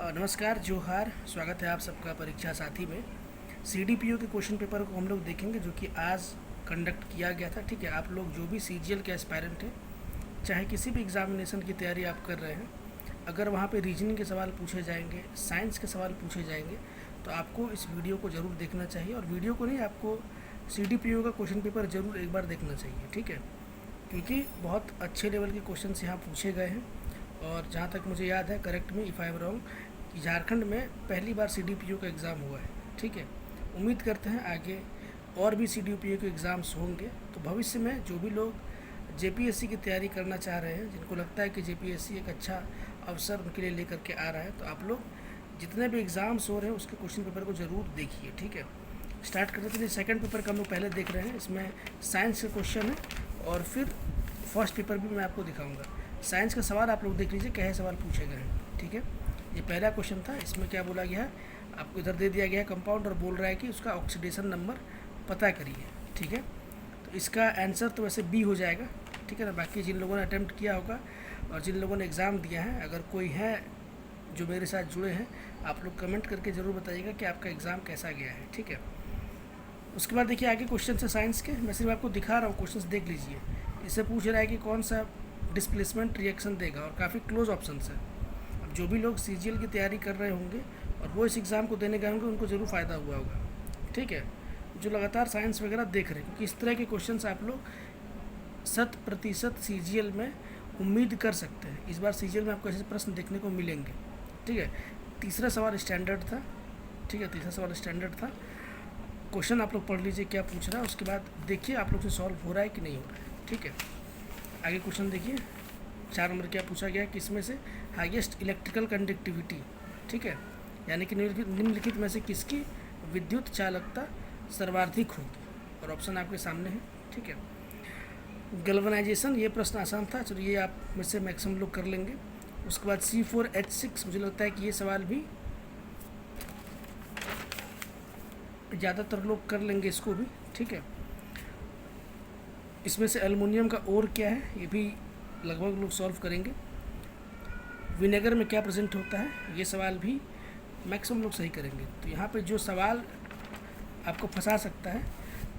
नमस्कार जोहार। स्वागत है आप सबका परीक्षा साथी में। सीडीपीओ के क्वेश्चन पेपर को हम लोग देखेंगे जो कि आज कंडक्ट किया गया था। ठीक है, आप लोग जो भी सीजीएल के एस्पायरेंट हैं, चाहे किसी भी एग्जामिनेशन की तैयारी आप कर रहे हैं, अगर वहाँ पे रीजनिंग के सवाल पूछे जाएंगे, साइंस के सवाल पूछे जाएंगे, तो आपको इस वीडियो को ज़रूर देखना चाहिए। और वीडियो को नहीं, आपको सीडीपीओ का क्वेश्चन पेपर ज़रूर एक बार देखना चाहिए। ठीक है, क्योंकि बहुत अच्छे लेवल के क्वेश्चन यहाँ पूछे गए हैं। और जहाँ तक मुझे याद है, correct me if I am wrong, कि झारखंड में पहली बार सीडीपीओ का एग्ज़ाम हुआ है। ठीक है, उम्मीद करते हैं आगे और भी सीडीपीओ के एग्ज़ाम्स होंगे। तो भविष्य में जो भी लोग जेपीएससी की तैयारी करना चाह रहे हैं, जिनको लगता है कि जेपीएससी एक अच्छा अवसर उनके लिए लेकर के आ रहा है, तो आप लोग जितने भी एग्ज़ाम्स हो रहे हैं उसके क्वेश्चन पेपर को ज़रूर देखिए। ठीक है, स्टार्ट करने के लिए सेकंड पेपर का हम लोग पहले देख रहे हैं। इसमें साइंस के क्वेश्चन है और फिर फर्स्ट पेपर भी मैं आपको दिखाऊंगा। साइंस का सवाल आप लोग देख लीजिए, क्या सवाल पूछे गए हैं। ठीक है, ये पहला क्वेश्चन था। इसमें क्या बोला गया है, आपको इधर दे दिया गया है कंपाउंड और बोल रहा है कि उसका ऑक्सीडेशन नंबर पता करिए। ठीक है, तो इसका आंसर तो वैसे बी हो जाएगा। ठीक है ना। बाकी जिन लोगों ने अटैम्प्ट किया होगा और जिन लोगों ने एग्ज़ाम दिया है, अगर कोई है जो मेरे साथ जुड़े हैं, आप लोग कमेंट करके ज़रूर बताइएगा कि आपका एग्ज़ाम कैसा गया है। ठीक है, उसके बाद देखिए आगे क्वेश्चन है साइंस के। मैं सिर्फ आपको दिखा रहा हूँ, क्वेश्चन देख लीजिए। इससे पूछ रहा है कि कौन सा डिस्प्लेसमेंट रिएक्शन देगा, और काफ़ी क्लोज ऑप्शन है। अब जो भी लोग सीजीएल की तैयारी कर रहे होंगे और वो इस एग्ज़ाम को देने गए होंगे, उनको ज़रूर फ़ायदा हुआ होगा। ठीक है, जो लगातार साइंस वगैरह देख रहे हैं, क्योंकि इस तरह के क्वेश्चंस आप लोग 100% सीजीएल में उम्मीद कर सकते हैं। इस बार सीजीएल में आपको ऐसे प्रश्न देखने को मिलेंगे। ठीक है, तीसरा सवाल स्टैंडर्ड था। ठीक है, तीसरा सवाल स्टैंडर्ड था। क्वेश्चन आप लोग पढ़ लीजिए क्या पूछ रहा है, उसके बाद देखिए आप लोग से सॉल्व हो रहा है कि नहीं हो रहा है। ठीक है, आगे क्वेश्चन देखिए। 4 नंबर क्या पूछा गया है, किसमें से हाईएस्ट इलेक्ट्रिकल कंडक्टिविटी, ठीक है, यानी कि निम्नलिखित में से किसकी विद्युत चालकता सर्वाधिक होगी, और ऑप्शन आपके सामने है। ठीक है, गैल्वेनाइजेशन, ये प्रश्न आसान था, चलो ये आप में से मैक्सिमम लोग कर लेंगे। उसके बाद C4H6, मुझे लगता है कि ये सवाल भी ज़्यादातर लोग कर लेंगे इसको भी। ठीक है, इसमें से एल्युमिनियम का ओर क्या है, ये भी लगभग लोग सॉल्व करेंगे। विनेगर में क्या प्रेजेंट होता है, ये सवाल भी मैक्सिमम लोग सही करेंगे। तो यहाँ पे जो सवाल आपको फंसा सकता है,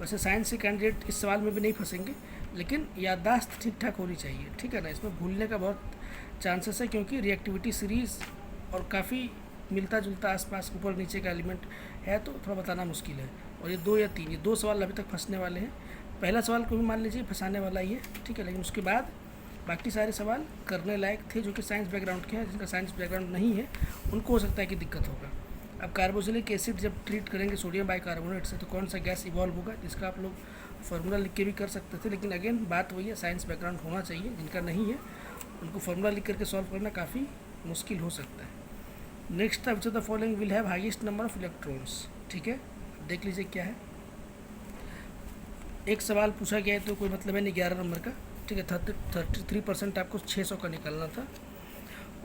वैसे साइंस के कैंडिडेट इस सवाल में भी नहीं फंसेंगे, लेकिन याददाश्त ठीक ठाक होनी चाहिए। ठीक है ना, इसमें भूलने का बहुत चांसेस है, क्योंकि रिएक्टिविटी सीरीज़ और काफ़ी मिलता जुलता आसपास ऊपर नीचे का एलिमेंट है, तो थोड़ा बताना मुश्किल है। और ये 2 या 3, ये 2 सवाल अभी तक फंसने वाले हैं। पहला सवाल को भी मान लीजिए फंसाने वाला ही है। ठीक है, लेकिन उसके बाद बाकी सारे सवाल करने लायक थे, जो कि साइंस बैकग्राउंड के हैं। जिनका साइंस बैकग्राउंड नहीं है उनको हो सकता है कि दिक्कत होगा। अब कार्बोक्सिलिक एसिड जब ट्रीट करेंगे सोडियम बाइकार्बोनेट से, तो कौन सा गैस इवॉल्व होगा, जिसका आप लोग फार्मूला लिख के भी कर सकते थे। लेकिन अगेन बात वही है, साइंस बैकग्राउंड होना चाहिए। जिनका नहीं है उनको फार्मूला लिख करके सॉल्व करना काफ़ी मुश्किल हो सकता है। नेक्स्ट था, विच of the following will have highest number of electrons. ठीक है, देख लीजिए क्या है। एक सवाल पूछा गया है तो कोई मतलब है नहीं 11 नंबर का। ठीक है, 33% आपको 600 का निकालना था।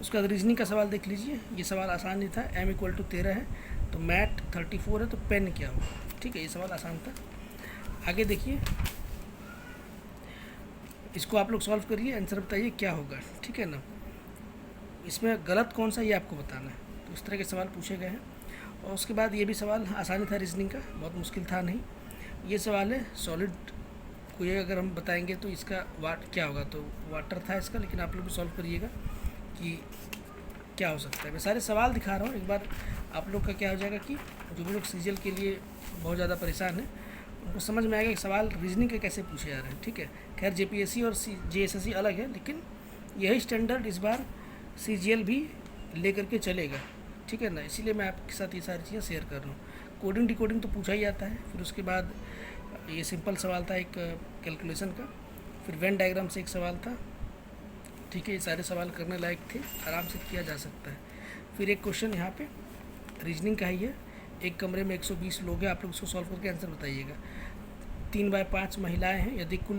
उसके बाद रीजनिंग का सवाल देख लीजिए। ये सवाल आसान नहीं था। m=13 है तो मैट 34 है तो पेन क्या होगा। ठीक है, ये सवाल आसान था। आगे देखिए, इसको आप लोग सॉल्व करिए, आंसर बताइए क्या होगा। ठीक है ना, इसमें गलत कौन सा ये आपको बताना है। तो इस तरह के सवाल पूछे गए हैं। और उसके बाद ये भी सवाल आसानी था रीजनिंग का, बहुत मुश्किल था नहीं। ये सवाल है सॉलिड को, ये अगर हम बताएंगे तो इसका क्या होगा, तो वाटर था इसका। लेकिन आप लोग भी सॉल्व करिएगा कि क्या हो सकता है। मैं सारे सवाल दिखा रहा हूँ, एक बार आप लोग का क्या हो जाएगा कि जो भी लोग सीजीएल के लिए बहुत ज़्यादा परेशान हैं, उनको समझ में आएगा कि सवाल रीजनिंग के कैसे पूछे जा रहे हैं। ठीक है, खैर जेपीएससी और जेएसएससी अलग है, लेकिन यही स्टैंडर्ड इस बार सीजीएल भी लेकर के चलेगा। ठीक है ना, इसीलिए मैं आपके साथ ये सारी चीज़ें शेयर कर रहा हूँ। कोडिंग डिकोडिंग तो पूछा ही जाता है। फिर उसके बाद ये सिंपल सवाल था एक कैलकुलेशन का। फिर वेन डायग्राम से एक सवाल था। ठीक है, ये सारे सवाल करने लायक थे, आराम से किया जा सकता है। फिर एक क्वेश्चन यहाँ पे रीजनिंग का ही है। एक कमरे में 120 लोग हैं, आप लोग उसको सॉल्व करके आंसर बताइएगा। 3/5 महिलाएं हैं। यदि कुल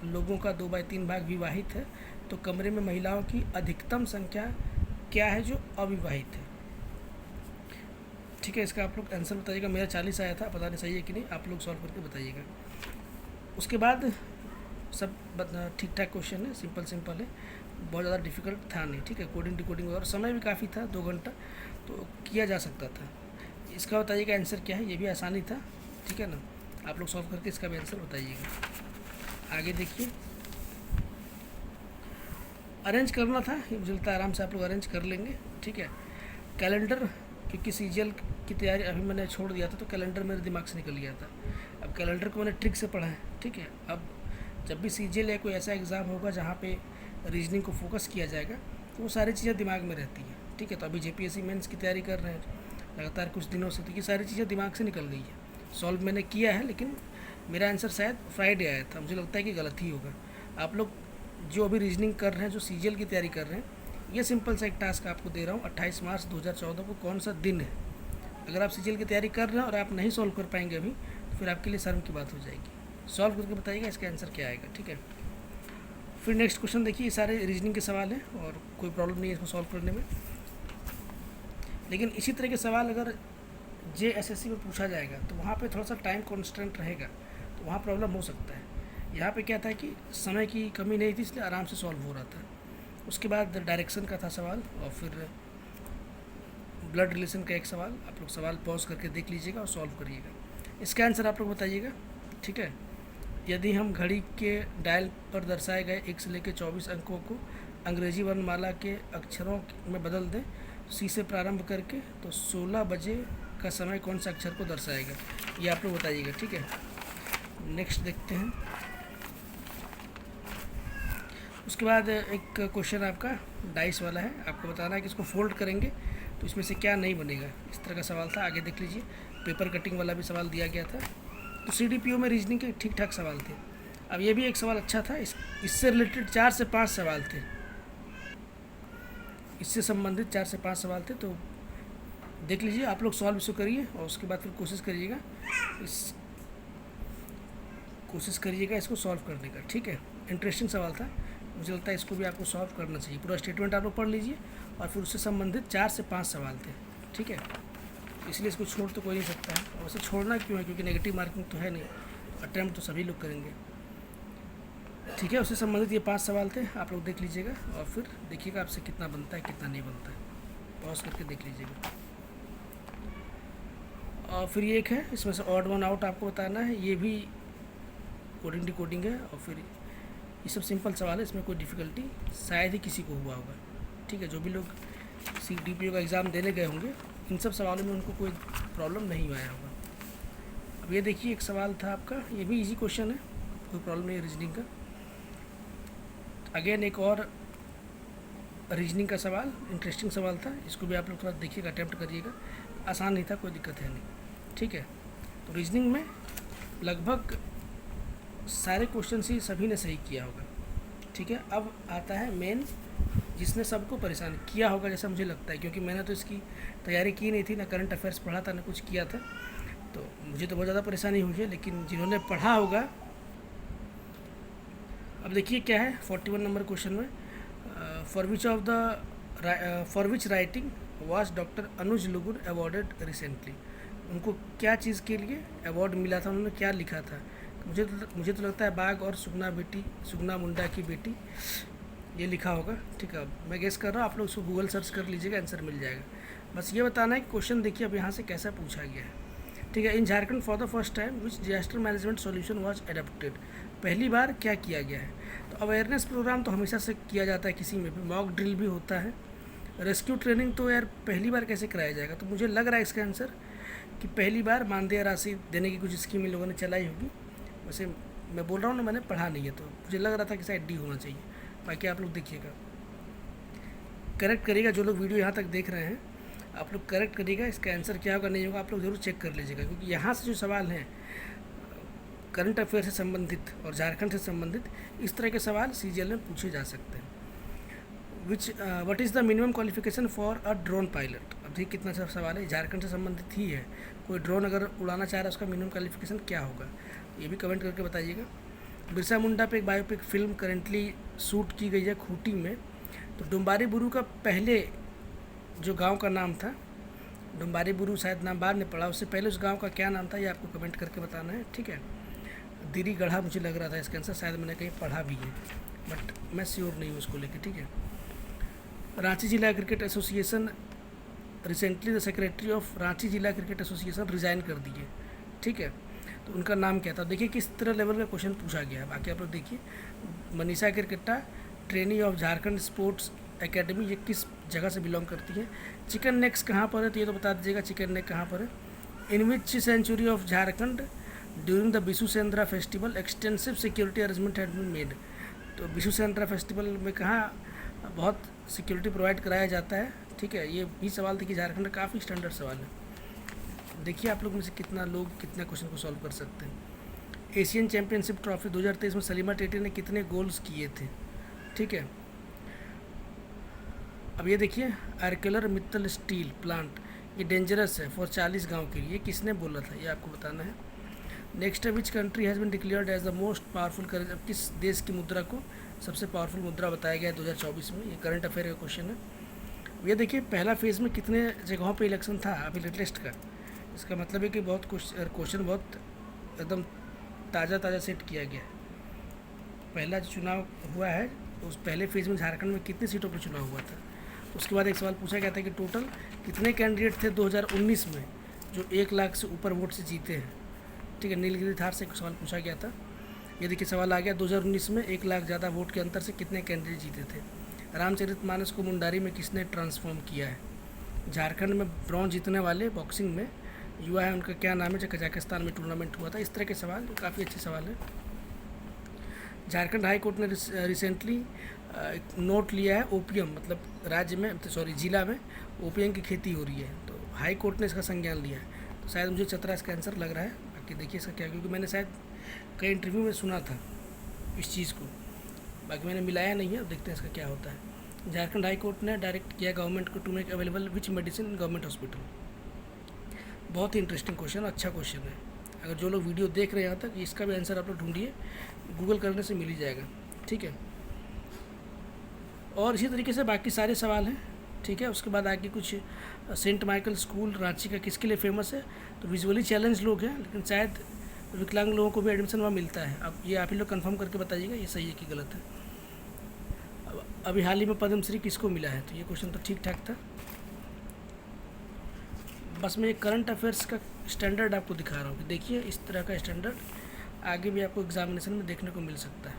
लोगों का 2/3 भाग विवाहित है, तो कमरे में महिलाओं की अधिकतम संख्या क्या है जो अविवाहित है। ठीक है, इसका आप लोग आंसर बताइएगा। मेरा 40 आया था, पता नहीं सही है कि नहीं, आप लोग सॉल्व करके बताइएगा। उसके बाद सब ठीक ठाक क्वेश्चन है, सिंपल है। बहुत ज़्यादा डिफ़िकल्ट था नहीं, ठीक है। कोडिंग डिकोडिंग और समय भी काफ़ी था, 2 घंटा, तो किया जा सकता था। इसका बताइएगा आंसर क्या है, ये भी आसानी था, ठीक है ना। आप लोग सॉल्व करके इसका भी आंसर बताइएगा। आगे देखिए, अरेंज करना था, ये मुझे लगता है आराम से आप लोग अरेंज कर लेंगे, ठीक है। कैलेंडर, क्योंकि सीजीएल की तैयारी अभी मैंने छोड़ दिया था तो कैलेंडर मेरे दिमाग से निकल गया था। अब कैलेंडर को मैंने ट्रिक से पढ़ा है, ठीक है। अब जब भी सीजीएल या कोई ऐसा एग्ज़ाम होगा जहाँ पे रीजनिंग को फोकस किया जाएगा तो वो सारी चीज़ें दिमाग में रहती हैं, ठीक है। तो अभी जेपीएससी मेंस की तैयारी कर रहे हैं लगातार कुछ दिनों से, तो ये सारी चीज़ें दिमाग से निकल गई है। सॉल्व मैंने किया है, लेकिन मेरा आंसर शायद फ्राइडे आया था, मुझे लगता है कि गलत ही होगा। आप लोग जो अभी रीजनिंग कर रहे हैं, जो सीजीएल की तैयारी कर रहे हैं, ये सिंपल सा एक टास्क आपको दे रहा हूँ। 28 मार्च 2014 को कौन सा दिन है? अगर आप सीजीएल की तैयारी कर रहे हैं और आप नहीं सॉल्व कर पाएंगे अभी, तो फिर आपके लिए शर्म की बात हो जाएगी। सॉल्व करके बताइएगा इसका आंसर क्या आएगा, ठीक है। फिर नेक्स्ट क्वेश्चन देखिए, ये सारे रीजनिंग के सवाल हैं और कोई प्रॉब्लम नहीं है इसको सॉल्व करने में। लेकिन इसी तरह के सवाल अगर जेएसएससी में पूछा जाएगा तो वहाँ पे थोड़ा सा टाइम कॉन्स्टेंट रहेगा, तो वहाँ प्रॉब्लम हो सकता है। यहाँ पे क्या था कि समय की कमी नहीं थी, इसलिए आराम से सॉल्व हो रहा था। उसके बाद डायरेक्शन का था सवाल, और फिर ब्लड रिलेशन का एक सवाल। आप लोग सवाल पॉज करके देख लीजिएगा और सॉल्व करिएगा। इसका आंसर आप लोग बताइएगा, ठीक है। यदि हम घड़ी के डायल पर दर्शाए गए 1 से लेकर 24 अंकों को अंग्रेजी वर्णमाला के अक्षरों में बदल दें, सी से प्रारंभ करके, तो 16 बजे का समय कौन सा अक्षर को दर्शाएगा, ये आप लोग बताइएगा, ठीक है। नेक्स्ट देखते हैं। उसके बाद एक क्वेश्चन आपका डाइस वाला है, आपको बताना है कि इसको फोल्ड करेंगे तो इसमें से क्या नहीं बनेगा, इस तरह का सवाल था। आगे देख लीजिए, पेपर कटिंग वाला भी सवाल दिया गया था। तो सीडीपीओ में रीजनिंग के ठीक ठाक सवाल थे। अब ये भी एक सवाल अच्छा था, इससे रिलेटेड 4 से 5 सवाल थे, इससे संबंधित 4 से 5 सवाल थे। तो देख लीजिए, आप लोग सॉल्व इसको करिए और उसके बाद फिर कोशिश करिएगा इसको सॉल्व करने का, ठीक है। इंटरेस्टिंग सवाल था, मुझे लगता है इसको भी आपको सॉल्व करना चाहिए। पूरा स्टेटमेंट आप लोग पढ़ लीजिए और फिर उससे संबंधित 4 से 5 सवाल थे, ठीक है। इसलिए इसको छोड़ तो कोई नहीं सकता है, और वैसे छोड़ना क्यों है, क्योंकि नेगेटिव मार्किंग तो है नहीं, अटैम्प्ट तो सभी लोग करेंगे, ठीक है। उससे संबंधित ये 5 सवाल थे, आप लोग देख लीजिएगा और फिर देखिएगा आपसे कितना बनता है कितना नहीं बनता है, पॉज करके देख लीजिएगा। और फिर ये एक है, इसमें से ऑड वन आउट आपको बताना है, ये भी कोडिंग डिकोडिंग है। और फिर ये सब सिंपल सवाल है, इसमें कोई डिफ़िकल्टी शायद ही किसी को हुआ होगा, ठीक है। जो भी लोग सीडीपीओ का एग्ज़ाम देने गए होंगे, इन सब सवालों में उनको कोई प्रॉब्लम नहीं आया होगा। अब ये देखिए, एक सवाल था आपका, ये भी इजी क्वेश्चन है, कोई प्रॉब्लम नहीं है रीजनिंग का। अगेन एक और रीजनिंग का सवाल, इंटरेस्टिंग सवाल था, इसको भी आप लोग थोड़ा देखिएगा, अटैम्प्ट करिएगा। आसान नहीं था, कोई दिक्कत है नहीं, ठीक है। तो रीजनिंग में लगभग सारे क्वेश्चन ही सभी ने सही किया होगा, ठीक है। अब आता है मेन, जिसने सबको परेशान किया होगा जैसा मुझे लगता है, क्योंकि मैंने तो इसकी तैयारी की नहीं थी, ना करंट अफेयर्स पढ़ा था, ना कुछ किया था, तो मुझे तो बहुत ज़्यादा परेशानी हुई है। लेकिन जिन्होंने पढ़ा होगा, अब देखिए क्या है 41 नंबर क्वेश्चन में, for which writing was doctor Anuj Lugun awarded recently. उनको क्या चीज़ के लिए अवार्ड मिला था, उन्होंने क्या लिखा था। मुझे तो लगता है बाघ और सुगना मुंडा की बेटी, ये लिखा होगा, ठीक है। मैं गेस कर रहा हूँ, आप लोग उसको गूगल सर्च कर लीजिएगा, आंसर मिल जाएगा। बस ये बताना है कि क्वेश्चन देखिए अब यहाँ से कैसा पूछा गया है, ठीक है। In Jharkhand for the first time which disaster management solution was adapted. पहली बार क्या किया गया है। तो अवेयरनेस प्रोग्राम तो हमेशा से किया जाता है, किसी में भी मॉक ड्रिल भी होता है। रेस्क्यू ट्रेनिंग तो यार पहली बार कैसे कराया जाएगा, तो मुझे लग रहा है इसका आंसर कि पहली बार मानदेय राशि देने की कुछ स्कीम इन लोगों ने चलाई होगी। वैसे मैं बोल रहा हूँ ना, मैंने पढ़ा नहीं है, तो मुझे लग रहा था कि शायद डी होना चाहिए। बाकी आप लोग देखिएगा, करेक्ट करिएगा। जो लोग वीडियो यहाँ तक देख रहे हैं, आप लोग करेक्ट करिएगा, इसका आंसर क्या होगा नहीं होगा आप लोग ज़रूर चेक कर लीजिएगा, क्योंकि यहाँ से जो सवाल हैं करंट अफेयर से संबंधित और झारखंड से संबंधित, इस तरह के सवाल सीजीएल में पूछे जा सकते हैं। What is the minimum qualification for a drone pilot. अब देखिए कितना अच्छा सवाल है, झारखंड से संबंधित ही है। कोई ड्रोन अगर उड़ाना चाह रहा है, उसका मिनिमम क्वालिफिकेशन क्या होगा, ये भी कमेंट करके बताइएगा। बिरसा मुंडा पे एक बायोपिक फिल्म करेंटली शूट की गई है खूंटी में। तो डुम्बारी बुरू का पहले जो गांव का नाम था, डुम्बारी बुरू शायद नाम बाद में पड़ा, उससे पहले उस गांव का क्या नाम था, ये आपको कमेंट करके बताना है, ठीक है। दिरी गढ़ा मुझे लग रहा था इसका आंसर, शायद मैंने कहीं पढ़ा भी है, बट मैं श्योर नहीं हूँ उसको लेके, ठीक है। रांची जिला cricket association recently the secretary of Ranchi जिला क्रिकेट एसोसिएशन रिज़ाइन कर दिए, ठीक है। तो उनका नाम क्या था, देखिए किस तरह लेवल का क्वेश्चन पूछा गया है। बाकी आप लोग देखिए, Manisha Kerketta trainee of Jharkhand sports academy, ये किस जगह से बिलोंग करती है। चिकन नेक्स कहाँ पर है, तो ये तो बता दीजिएगा चिकन नेक कहाँ पर है। In which century of Jharkhand during the Bishu Sendra festival extensive security arrangement had been made. तो बिशु सेंद्रा फेस्टिवल में कहाँ बहुत सिक्योरिटी प्रोवाइड कराया जाता है, ठीक है। ये भी सवाल देखिए, झारखंड का काफ़ी स्टैंडर्ड सवाल है। देखिए आप लोग में से कितना लोग कितना क्वेश्चन को सॉल्व कर सकते हैं। एशियन चैम्पियनशिप ट्रॉफी 2023 में सलीमा टेटी ने कितने गोल्स किए थे, ठीक है। अब ये देखिए, आर्कुलर मित्तल स्टील प्लांट ये डेंजरस है फॉर 40 गांव के लिए, किसने बोला था ये आपको बताना है। नेक्स्ट है which country has been declared as the most powerful currency. अब किस देश की मुद्रा को सबसे पावरफुल मुद्रा बताया गया है 2024 में, ये करंट अफेयर का क्वेश्चन है। ये देखिए पहला फेज़ में कितने जगहों पे इलेक्शन था अभी लेटेस्ट का, इसका मतलब है कि बहुत क्वेश्चन बहुत एकदम ताज़ा सेट किया गया है। पहला जो चुनाव हुआ है उस पहले फेज़ में झारखंड में कितनी सीटों पर चुनाव हुआ था। उसके बाद एक सवाल पूछा गया था कि टोटल कितने कैंडिडेट थे 2019 में जो 1 लाख से ऊपर वोट से जीते हैं, ठीक है। नीलगिरी धार से एक सवाल पूछा गया था। ये देखिए सवाल आ गया 2019 में 1 लाख ज़्यादा वोट के अंतर से कितने कैंडिडेट जीते थे। रामचरितमानस को मुंडारी में किसने ट्रांसफॉर्म किया है। झारखंड में ब्रॉन्ज जीतने वाले बॉक्सिंग में युवा है, उनका क्या नाम है, जो कजाकिस्तान में टूर्नामेंट हुआ था। इस तरह के सवाल काफ़ी अच्छे सवाल है। झारखंड हाई कोर्ट ने रिसेंटली नोट लिया है ओपीएम, मतलब राज्य में जिला में ओपीएम की खेती हो रही है, तो हाई कोर्ट ने इसका संज्ञान लिया है। तो शायद मुझे चतरा इसका आंसर लग रहा है। बाकी देखिए इसका क्या, क्योंकि मैंने शायद कई इंटरव्यू में सुना था इस चीज़ को, बाकी मैंने मिलाया नहीं है। अब देखते हैं इसका क्या होता है। झारखंड हाई कोर्ट ने डायरेक्ट किया गवर्नमेंट को to make available which medicine in government hospital. बहुत ही इंटरेस्टिंग क्वेश्चन, अच्छा क्वेश्चन है। अगर जो लोग वीडियो देख रहे हैं यहाँ तक, इसका भी आंसर आप लोग ढूंढिए, गूगल करने से मिल ही जाएगा, ठीक है। और इसी तरीके से बाकी सारे सवाल हैं, ठीक है। उसके बाद आगे कुछ सेंट माइकल स्कूल रांची का किसके लिए फेमस है, तो विजुअली चैलेंज लोग हैं, लेकिन शायद विकलांग लोगों को भी एडमिशन वहाँ मिलता है। अब ये आप ही लोग कंफर्म करके बताइएगा ये सही है कि गलत है। अभी हाल ही में पद्मश्री किसको मिला है, तो ये क्वेश्चन तो ठीक ठाक था। बस मैं एक करंट अफेयर्स का स्टैंडर्ड आपको दिखा रहा हूँ कि देखिए इस तरह का स्टैंडर्ड आगे भी आपको एग्जामिनेशन में देखने को मिल सकता है।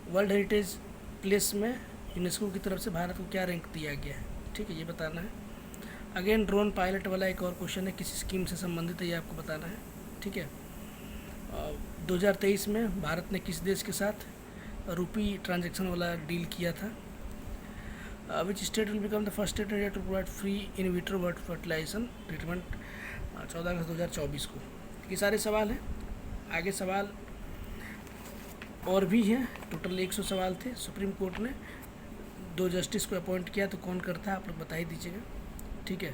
वर्ल्ड हेरिटेज प्लेस में यूनेस्को की तरफ से भारत को क्या रैंक दिया गया है, ठीक है, ये बताना है। अगेन ड्रोन पायलट वाला एक और क्वेश्चन है, किसी स्कीम से संबंधित है, ये आपको बताना है, ठीक है। 2023 में भारत ने किस देश के साथ रुपी ट्रांजैक्शन वाला डील किया था। Which state will become the first state India to provide free in vitro fertilisation treatment 14 अगस्त 2024 को। ये सारे सवाल हैं। आगे सवाल और भी हैं, टोटल 100 सवाल थे। सुप्रीम कोर्ट ने 2 जस्टिस को अपॉइंट किया, तो कौन करता है आप लोग बता ही दीजिएगा, ठीक है।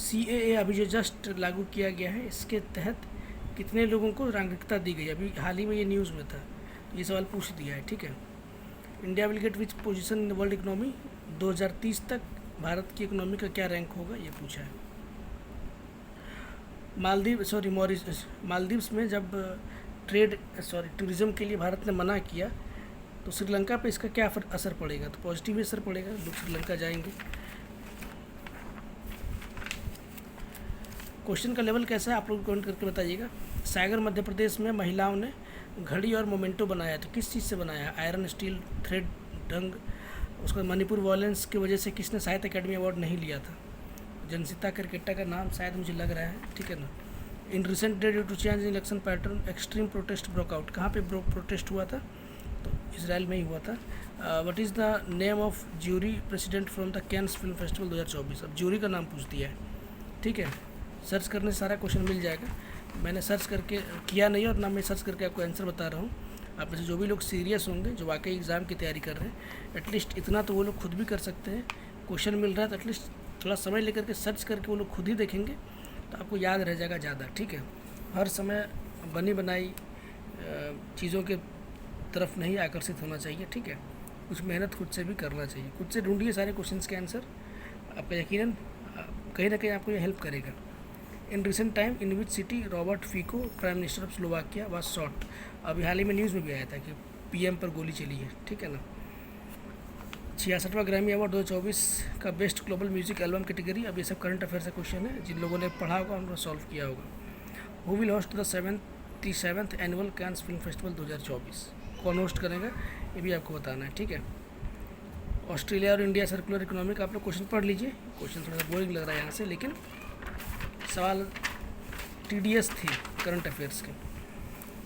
CAA अभी जो जस्ट लागू किया गया है, इसके तहत कितने लोगों को नागरिकता दी गई, अभी हाल ही में ये न्यूज़ में था, ये सवाल पूछ दिया है, ठीक है। India will get which position in the world economy, 2030 तक भारत की इकोनॉमी का क्या रैंक होगा, ये पूछा है। मालदीव्स में जब टूरिज़्म के लिए भारत ने मना किया, तो श्रीलंका पे इसका क्या असर पड़ेगा, तो पॉजिटिव असर पड़ेगा, लोग श्रीलंका जाएंगे। क्वेश्चन का लेवल कैसा है आप लोग कमेंट करके बताइएगा। सागर मध्य प्रदेश में महिलाओं ने घड़ी और मोमेंटो बनाया, तो किस चीज़ से बनाया, आयरन, स्टील, थ्रेड, ढंग। उसका मणिपुर वॉयलेंस की वजह से किसने साहित्य अकेडमी अवार्ड नहीं लिया था, जनसिता किरकिट्टा का नाम शायद मुझे लग रहा है, ठीक है ना। In recent day due to change in election pattern extreme protest broke out, कहाँ पे प्रोटेस्ट हुआ था, तो इसराइल में ही हुआ था। What is the name of jury president from the Cannes film festival 2024। अब ज्यूरी का नाम पूछ दिया है, ठीक है। सर्च करने से सारा क्वेश्चन मिल जाएगा, मैंने सर्च करके किया नहीं और ना मैं सर्च करके आपको आंसर बता रहा हूँ। आप में से जो भी लोग सीरियस होंगे, जो वाकई एग्ज़ाम की तैयारी कर रहे हैं, एटलीस्ट इतना तो वो लोग खुद भी कर सकते हैं। क्वेश्चन मिल रहा है तो एटलीस्ट थोड़ा समय लेकर के सर्च करके वो लोग खुद ही देखेंगे, तो आपको याद रह जाएगा ज़्यादा, ठीक है। हर समय बनी बनाई चीज़ों के तरफ नहीं आकर्षित होना चाहिए, ठीक है। कुछ मेहनत खुद से भी करना चाहिए, खुद से ढूंढिए सारे क्वेश्चंस के आंसर, आपका यकीनन कहीं ना कहीं आपको ये हेल्प करेगा। In recent time in which city Robert Fico prime minister of Slovakia was shot. अभी हाल ही में न्यूज़ में भी आया था कि पीएम पर गोली चली है, ठीक है ना। 66वां ग्रैमी अवार्ड 2024 का best global music album category. अब ये सब करंट अफेयर से क्वेश्चन है, जिन लोगों ने पढ़ा होगा उन्होंने सॉल्व किया होगा। Who will host the 77th annual Cannes film festival 2024? कौन होस्ट करेगा ये भी आपको बताना है, ठीक है। ऑस्ट्रेलिया और इंडिया सर्कुलर इकोनॉमी का आप लोग क्वेश्चन पढ़ लीजिए। क्वेश्चन थोड़ा सा बोरिंग लग रहा है यहाँ से, लेकिन सवाल TDS थे करंट अफेयर्स के।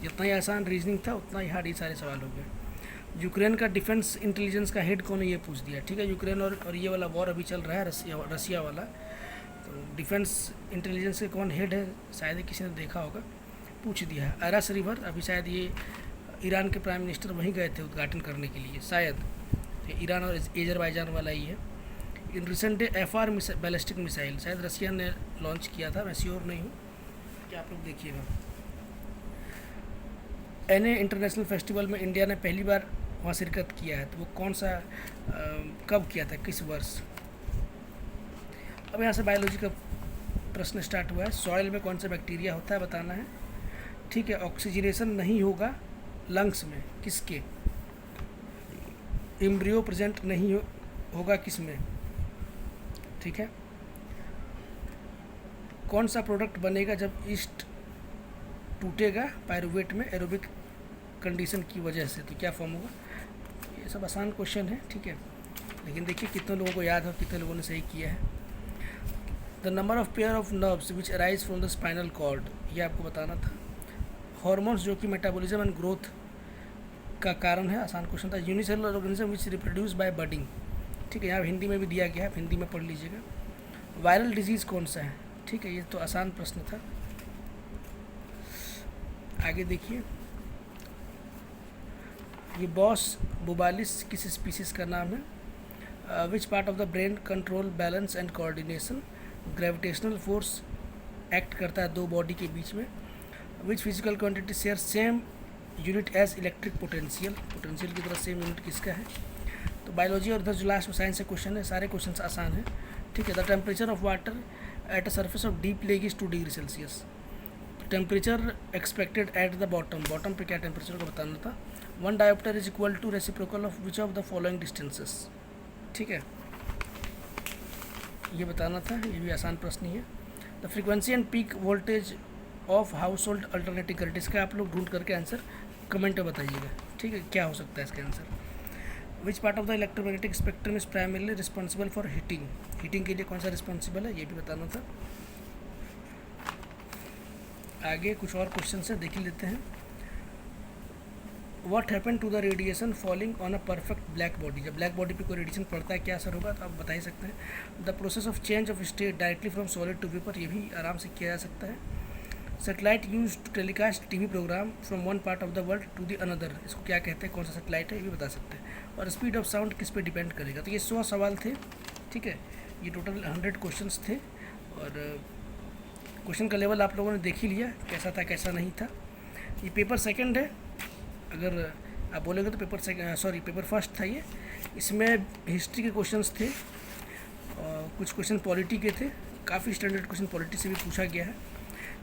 जितना ही आसान रीजनिंग था उतना ही हार्ड ये सारे सवाल हो गए। यूक्रेन का डिफेंस इंटेलिजेंस का हेड कौन है ये पूछ दिया, ठीक है। यूक्रेन और ये वाला वॉर अभी चल रहा है रसिया वाला, तो डिफेंस इंटेलिजेंस के कौन हेड है शायद किसी ने देखा होगा, पूछ दिया है। अरस रिवर, अभी शायद ये ईरान के प्राइम मिनिस्टर वहीं गए थे उद्घाटन करने के लिए, शायद ईरान और अजरबैजान वाला ही है। इन recent day FR ballistic missile शायद रसिया ने लॉन्च किया था, मैं श्योर नहीं हूँ, क्या आप लोग देखिएगा। NA इंटरनेशनल फेस्टिवल में इंडिया ने पहली बार वहाँ शिरकत किया है, तो वो कौन सा कब किया था, किस वर्ष? अब यहाँ से बायोलॉजी का प्रश्न स्टार्ट हुआ है। सॉइल में कौन सा बैक्टीरिया होता है बताना है, ठीक है। ऑक्सीजनेशन नहीं होगा लंग्स में, किसके? एम्ब्रियो प्रेजेंट नहीं होगा किस में, ठीक है। कौन सा प्रोडक्ट बनेगा जब ईस्ट टूटेगा पायरुवेट में एरोबिक कंडीशन की वजह से, तो क्या फॉर्म होगा? ये सब आसान क्वेश्चन है, ठीक है, लेकिन देखिए कितने लोगों को याद है, कितने लोगों ने सही किया है। The number of pair of nerves which arise from the spinal cord, ये आपको बताना था। हॉर्मोन्स जो कि मेटाबॉलिज्म एंड ग्रोथ का कारण है, आसान क्वेश्चन था। Unicellular organism which reproduce by budding, ठीक है, यहाँ हिंदी में भी दिया गया है, हिंदी में पढ़ लीजिएगा। वायरल डिजीज़ कौन सा है, ठीक है, ये तो आसान प्रश्न था। आगे देखिए, ये बॉस बुबालिस किस स्पीसीज का नाम है? Which part of the brain control balance and coordination? Gravitational force act करता है दो बॉडी के बीच में। Which physical quantity share same unit as electric potential? Potential की तरह सेम यूनिट किसका है? तो बायोलॉजी और इधर जो लास्ट में साइंस से क्वेश्चन है, सारे क्वेश्चन आसान हैं, ठीक है। The temperature of water at a surface of deep lake is 2 degree Celsius. Temperature expected at the bottom पे क्या टेम्परेचर को बताना था। 1 dioptre is equal to reciprocal of which of the following distances, ठीक है, ये बताना था, ये भी आसान प्रश्न ही है। The frequency and peak voltage of house hold alternative current, इसका आप लोग ढूंढ करके आंसर कमेंट में बताइएगा, ठीक है, क्या हो सकता है इसका answer. Which part of the electromagnetic spectrum is primarily responsible for heating, heating के लिए कौन सा रिस्पॉन्सिबल है, ये भी बताना था। आगे कुछ और क्वेश्चन है, देख लेते हैं। What happen to the radiation falling on a perfect black body, जब ब्लैक बॉडी पे कोई रेडिएशन पड़ता है क्या असर होगा, तो आप बता ही सकते हैं। The process of change of state directly from solid to vapour, ये भी आराम से किया जा सकता है। Satellite use to telecast TV programme from one part of the world to the another, इसको क्या कहते हैं, कौन सा सेटेलाइट है, ये भी बता सकते हैं। और स्पीड ऑफ साउंड किस पे डिपेंड करेगा। तो ये 100 सवाल थे, ठीक है, ये टोटल 100 क्वेश्चंस थे। और क्वेश्चन का लेवल आप लोगों ने देख ही लिया कैसा था कैसा नहीं था। ये पेपर सेकंड है, अगर आप बोलेंगे तो पेपर फर्स्ट था ये। इसमें हिस्ट्री के क्वेश्चंस थे और कुछ क्वेश्चन पॉलिटी के थे, काफ़ी स्टैंडर्ड क्वेश्चन पॉलिटी से भी पूछा गया है,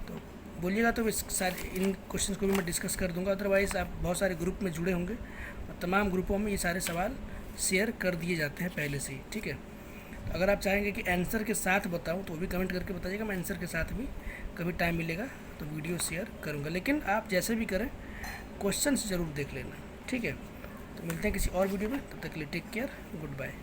तो बोलिएगा तो इन क्वेश्चंस को भी मैं डिस्कस कर दूंगा। अदरवाइज़ आप बहुत सारे ग्रुप में जुड़े होंगे और तमाम ग्रुपों में ये सारे सवाल शेयर कर दिए जाते हैं पहले से ही, ठीक है। तो अगर आप चाहेंगे कि आंसर के साथ बताऊं तो वो भी कमेंट करके बताइएगा, मैं आंसर के साथ भी कभी टाइम मिलेगा तो वीडियो शेयर करूंगा। लेकिन आप जैसे भी करें क्वेश्चंस ज़रूर देख लेना, ठीक है। तो मिलते हैं किसी और वीडियो में, तब तक के लिए टेक केयर, गुड बाय।